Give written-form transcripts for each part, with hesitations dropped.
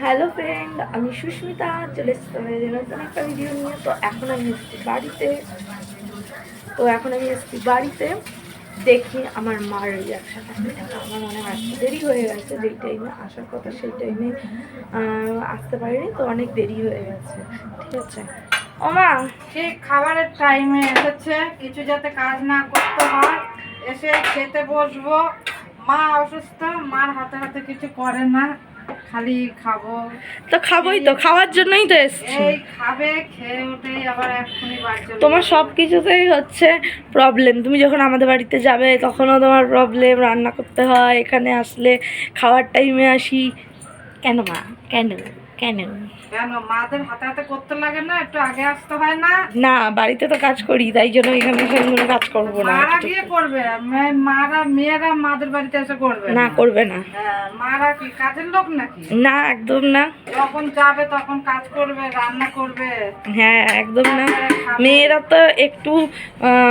Hello friend, আমি সুস্মিতা। চলে এসেছি তোমাদের নতুন একটা ভিডিও নিয়ে। তো এখন আমি এসেছি বাড়িতে দেখি আমার মার রিয়াকশান। আমার মনে হয় আসতে দেরি হয়ে গেছে, যেই টাইমে আসার কথা সেই টাইমে আসতে পারিনি, তো অনেক দেরি হয়ে গেছে। ঠিক আছে ও মা, ঠিক খাবারের টাইমে এসেছে, কিছু যাতে কাজ না করতে হয়, এসে খেতে বসবো। মা অসুস্থ, মার হাতে হাতে কিছু করে না, খালি খাবো। তো খাবোই, তো খাওয়ার জন্যই তো এসছি। এই খাবে, খেয়ে উঠেই আবার এক্ষুনি বাড়ি চলে তোমার যাবে। সব কিছুতেই হচ্ছে প্রবলেম। তুমি যখন আমাদের বাড়িতে যাবে তখনও তোমার প্রবলেম, রান্না করতে হয়। এখানে আসলে খাওয়ার টাইমে আসি কেন মা? কেন কেন কেন মাদের হাতে হাতে করতে লাগে না? একটু আগে আসতে হয় না? না, বাড়িতে তো কাজ করি, তাই জন্য এখানে কোনো কাজ করবো না। মারা গিয়ে করবে, মারা মেয়েরা মাদের বাড়িতে এসে করবে না, করবে না। হ্যাঁ, মারা কি কাজের লোক নাকি? না, একদম না। যখন যাবে তখন কাজ করবে, রান্না করবে। হ্যাঁ, একদম না। মেয়েরা তো একটু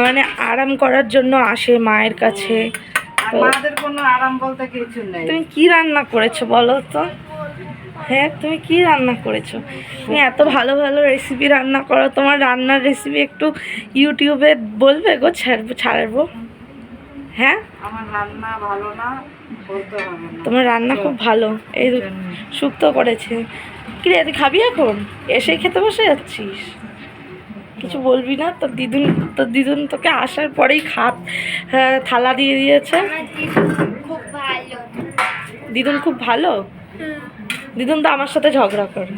মানে আরাম করার জন্য আসে মায়ের কাছে। আর তো মাদের কোনো আরাম বলতে কিছু নেই। তুমি কি রান্না করেছো বলো তো? হ্যাঁ, তুমি কি রান্না করেছো? তুমি এত ভালো ভালো রেসিপি রান্না করো, তোমার রান্নার রেসিপি একটু ইউটিউবে বলবে গো, ছাড়বো। হ্যাঁ, আমার রান্না ভালো না বলতে হবে না। তোমার রান্না খুব ভালো। এই শুক্তো করেছে। কি রে, তুই খাবি এখন? এসেই খেতে বসে যাচ্ছিস? কিছু বলবি না? তোর দিদুন তোকে আসার পরেই থালা দিয়ে দিয়েছে। দিদুন খুব ভালো। দিদুন তো আমার সাথে ঝগড়া করে।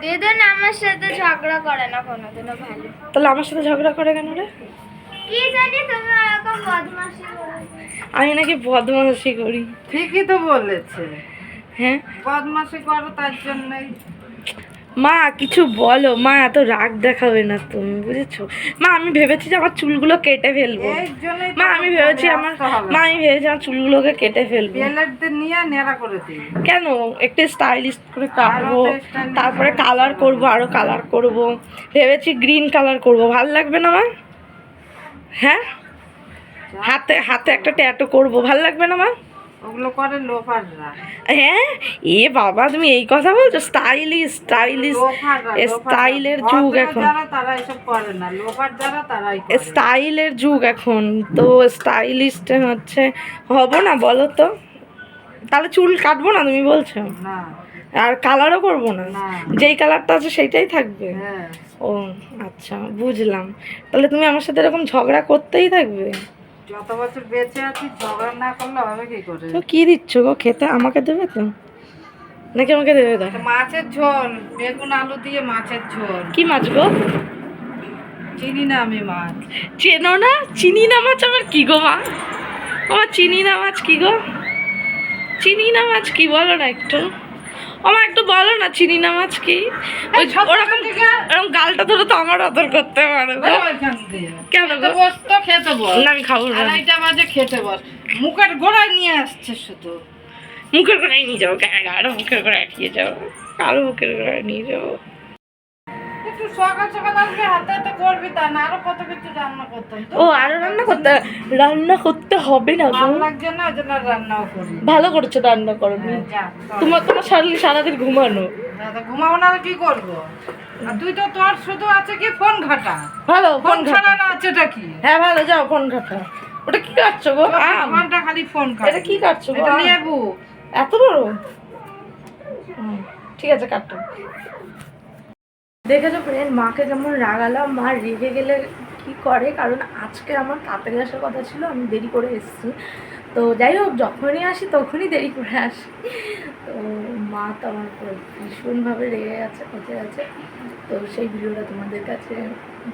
দিদুন আমার সাথে ঝগড়া করে না কোনোদিনও। ভালো। তাহলে আমার সাথে ঝগড়া করে কেন রে? কি জানি তুমি এরকম বদমাশি করো। আমি নাকি বদমাশি করি? ঠিকই তো বলেছে, হ্যাঁ, বদমাশি করো তার জন্যই। মা কিছু বলো মা, এত রাগ দেখাবে না তুমি, বুঝেছো? মা, আমি ভেবেছি যে আমার চুলগুলো কেটে ফেলবো। এই জন্যই মা, আমি ভেবেছি আমার চুলগুলোকে কেটে ফেলবো। বেলেটদের নিয়ে নেড়া করে দিই। কেন? একটু স্টাইলিশ করে কাটবো, তারপরে কালার করবো, আরো কালার করব। ভেবেছি গ্রিন কালার করব। ভালো লাগবে না মা? হ্যাঁ, হাতে হাতে একটা ট্যাটু করব। ভালো লাগবে না মা? ওগুলো করে লোফাররা। হ্যাঁ, এ বাবা, তুমি এই কথা বলছো? স্টাইলিশ স্টাইলের যুগ এখন। তারা এসব করে না, লোফার যারা তারাই করে। স্টাইলের যুগ এখন, তো স্টাইলিশ হচ্ছে হব না বলো তো? তাহলে চুল কাটবো না তুমি বলছো? না, আর কালারও করবো না? না। যেই কালারটা আছে সেইটাই থাকবে? হ্যাঁ। ও আচ্ছা, বুঝলাম। তাহলে তুমি আমার সাথে এরকম ঝগড়া করতেই থাকবে? যত বছর বেঁচে আছি ঝগড়া না করলে হবে কি করে? তো কি দিচ্ছ গো খেতে? আমাকে দেবে তো নাকি আমাকে দেবে? একটা মাছের ঝোল, বেগুন আলু দিয়ে মাছের ঝোল। কি মাছ গো? চিনি না আমি মাছ। চেনো না? চিনি না মাছ আমার কি গো মা? আমার চিনি না মাছ কি গো? চিনি না মাছ কি বলো না একটু? আমার একটু বলো না, চিনি না মাছ কি? ওরকম গালটা ধরে তো আমার আদর করতে পারো গো। কেন গো? বস তো খেতে বস। না, আমি খাবো না। আড়াইটা বাজে খেতে বস। মুখের গোড়ায় নিয়ে আসছে শুধু। মুখের গোড়ায় নিয়ে যাবো কেন? আরো মুখের গোড়ায় নিয়ে যাবো, আরো মুখের গোড়ায় নিয়ে যাবো। একটু সকাল সকাল আসবে, হাতে হাতে করবি, তা না আরো কত কিছু রান্না করতাম তো। ও, আরো রান্না করতে হবে না গো? ভালো লাগছে না, ওই জন্য রান্নাও করি। ভালো করেছো, রান্না করো। তোমার সারাদিন ঘুমানো। ঘুমাবো না, কি করবো? আর তুই তো, তোর শুধু আছে কি ফোন ঘাটা। ভালো ফোন ছাড়া আছেটা কি? হ্যাঁ, ভালো, যাও ফোন ঘাটা। ওটা কি কাটছো গো? ফোনটা খালি ফোন ঘাটা। এটা কি কাটছো গো? এটা লেবু। এত বড়? ঠিক আছে, কাটো। দেখেছো ফ্রেন্ড, মাকে যেমন রাগালাম, মা রেগে গেলে কি করে। কারণ আজকে আমার তাড়াতাড়ি আসার কথা ছিল, আমি দেরি করে এসেছি। তো যাই হোক, যখনই আসি তখনই দেরি করে আসি। তো মা তো আমার ভীষণভাবে রেগে গেছে, পচে গেছে। তো সেই ভিডিওটা তোমাদের কাছে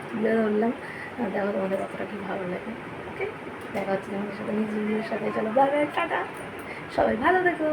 তুলে ধরলাম। দেখো তোমাদের কতটা কি ভালো লাগে। ওকে, দেখা হচ্ছে তোমাদের সাথে নেক্সট ভিডিওর সাথে। চলো বাই বাই, টাটা, সবাই ভালো থেকো।